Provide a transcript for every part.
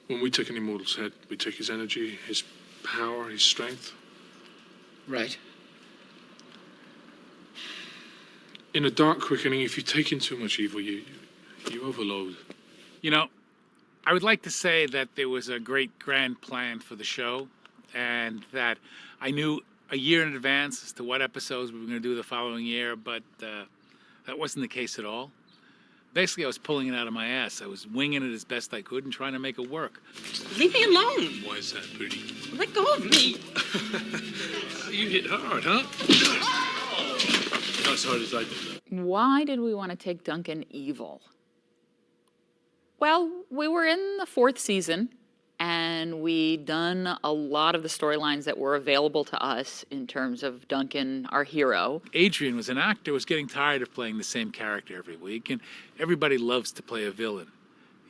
When we take an immortal's head, we take his energy, his power, his strength. Right. In a dark quickening, if you take in too much evil, you overload. You know, I would like to say that there was a great grand plan for the show, and that I knew a year in advance as to what episodes we were going to do the following year, but that wasn't the case at all. Basically, I was pulling it out of my ass. I was winging it as best I could and trying to make it work. Leave me alone. Why is that, Booty? Let go of me. You hit hard, huh? Not as hard as I did. Why did we want to take Duncan evil? Well, we were in the 4th season, and we'd done a lot of the storylines that were available to us in terms of Duncan, our hero. Adrian was an actor, was getting tired of playing the same character every week, and everybody loves to play a villain,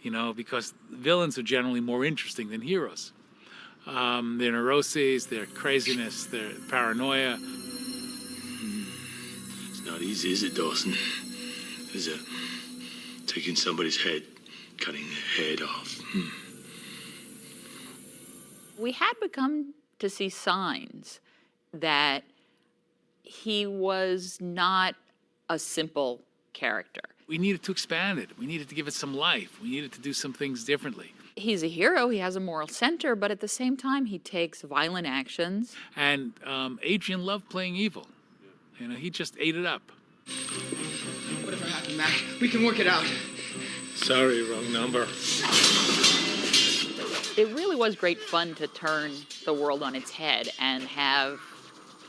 you know, because villains are generally more interesting than heroes. Their neuroses, their craziness, their paranoia. It's not easy, is it, Dawson? Is it? Taking somebody's head, cutting their head off. We had begun to see signs that he was not a simple character. We needed to expand it. We needed to give it some life. We needed to do some things differently. He's a hero, he has a moral center, but at the same time, he takes violent actions. And Adrian loved playing evil. You know, he just ate it up. Whatever happened, Mac, we can work it out. Sorry, wrong number. It really was great fun to turn the world on its head and have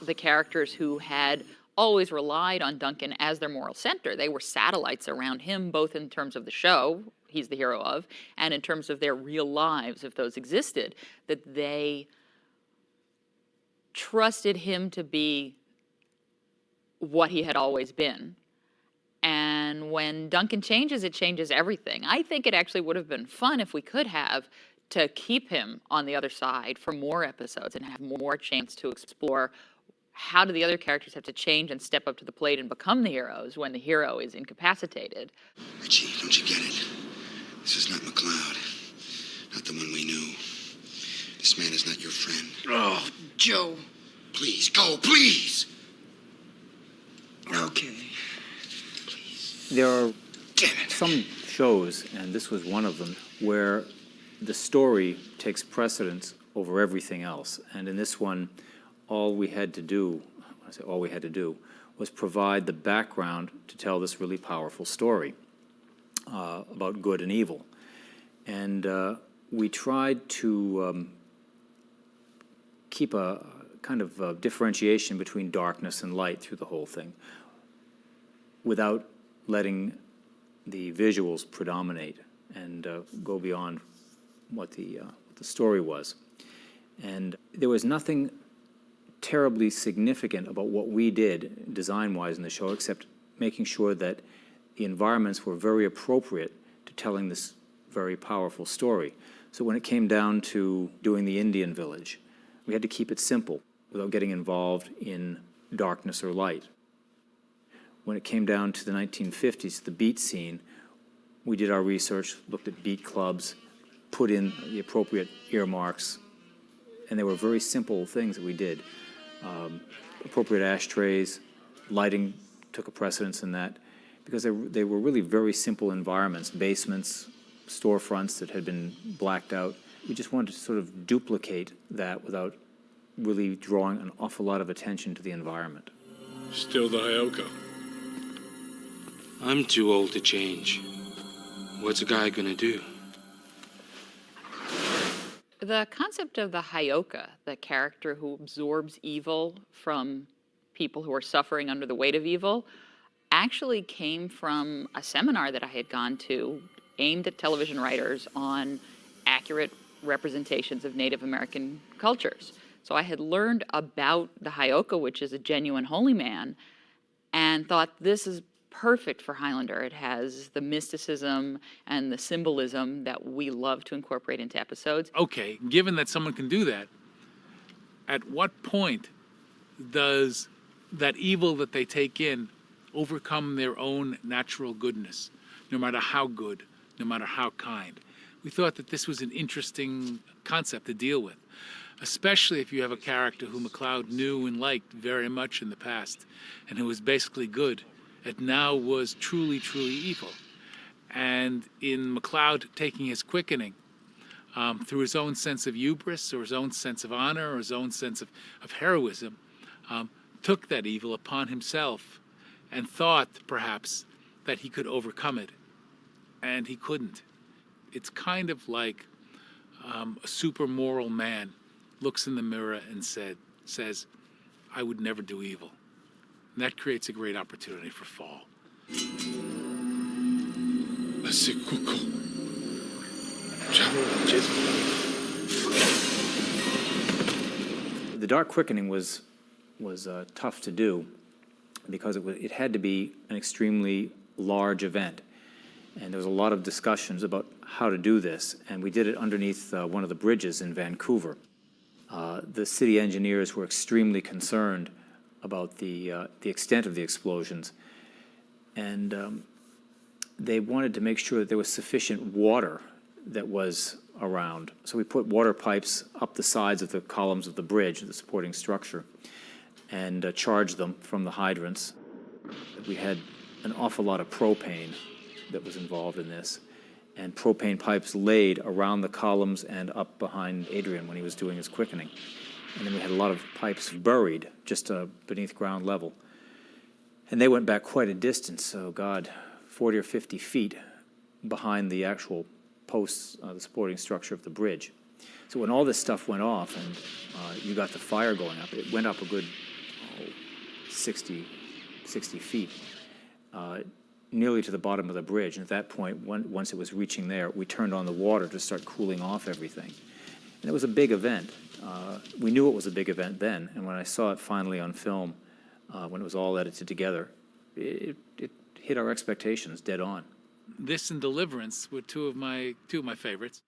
the characters who had always relied on Duncan as their moral center. They were satellites around him, both in terms of the show he's the hero of, and in terms of their real lives, if those existed, that they trusted him to be what he had always been. And when Duncan changes, it changes everything. I think it actually would have been fun if we could have to keep him on the other side for more episodes and have more chance to explore how do the other characters have to change and step up to the plate and become the heroes when the hero is incapacitated. Richie, don't you get it? This is not McLeod. Not the one we knew. This man is not your friend. Oh, Joe. Please, go, please! Okay. There are Damn it. some shows, and this was one of them, where the story takes precedence over everything else. And in this one, all we had to do, when I say all we had to do, was provide the background to tell this really powerful story about good and evil. And we tried to keep a kind of differentiation between darkness and light through the whole thing, without letting the visuals predominate and go beyond what the story was. And there was nothing terribly significant about what we did design-wise in the show, except making sure that the environments were very appropriate to telling this very powerful story. So when it came down to doing the Indian village, we had to keep it simple without getting involved in darkness or light. When it came down to the 1950s, the beat scene, we did our research, looked at beat clubs, put in the appropriate earmarks, and they were very simple things that we did. Appropriate ashtrays, lighting took a precedence in that, because they were really very simple environments, basements, storefronts that had been blacked out. We just wanted to sort of duplicate that without really drawing an awful lot of attention to the environment. Still the Hyoka. I'm too old to change. What's a guy gonna do? The concept of the Hyoka, the character who absorbs evil from people who are suffering under the weight of evil, actually came from a seminar that I had gone to aimed at television writers on accurate representations of Native American cultures. So I had learned about the Hyoka, which is a genuine holy man, and thought this is perfect for Highlander. It has the mysticism and the symbolism that we love to incorporate into episodes. Okay, given that someone can do that, at what point does that evil that they take in overcome their own natural goodness, no matter how good, no matter how kind? we thought that this was an interesting concept to deal with, especially if you have a character who MacLeod knew and liked very much in the past, and who was basically good, and now was truly, truly evil. And in MacLeod taking his quickening, through his own sense of hubris or his own sense of honor or his own sense of heroism, took that evil upon himself and thought perhaps that he could overcome it. And he couldn't. It's kind of like a super moral man looks in the mirror and says, I would never do evil. And that creates a great opportunity for fall. The dark quickening was tough to do because it had to be an extremely large event. And there was a lot of discussions about how to do this, and we did it underneath one of the bridges in Vancouver. The city engineers were extremely concerned about the extent of the explosions, and they wanted to make sure that there was sufficient water that was around. So we put water pipes up the sides of the columns of the bridge, the supporting structure, and charged them from the hydrants. We had an awful lot of propane that was involved in this, and propane pipes laid around the columns and up behind Adrian when he was doing his quickening. And then we had a lot of pipes buried just beneath ground level. And they went back quite a distance, so God, 40 or 50 feet behind the actual posts, the supporting structure of the bridge. So when all this stuff went off and you got the fire going up, it went up a good 60 feet, nearly to the bottom of the bridge. And at that point, once it was reaching there, we turned on the water to start cooling off everything. And it was a big event. We knew it was a big event then, and when I saw it finally on film, when it was all edited together, it hit our expectations dead on. This and Deliverance were two of my favorites.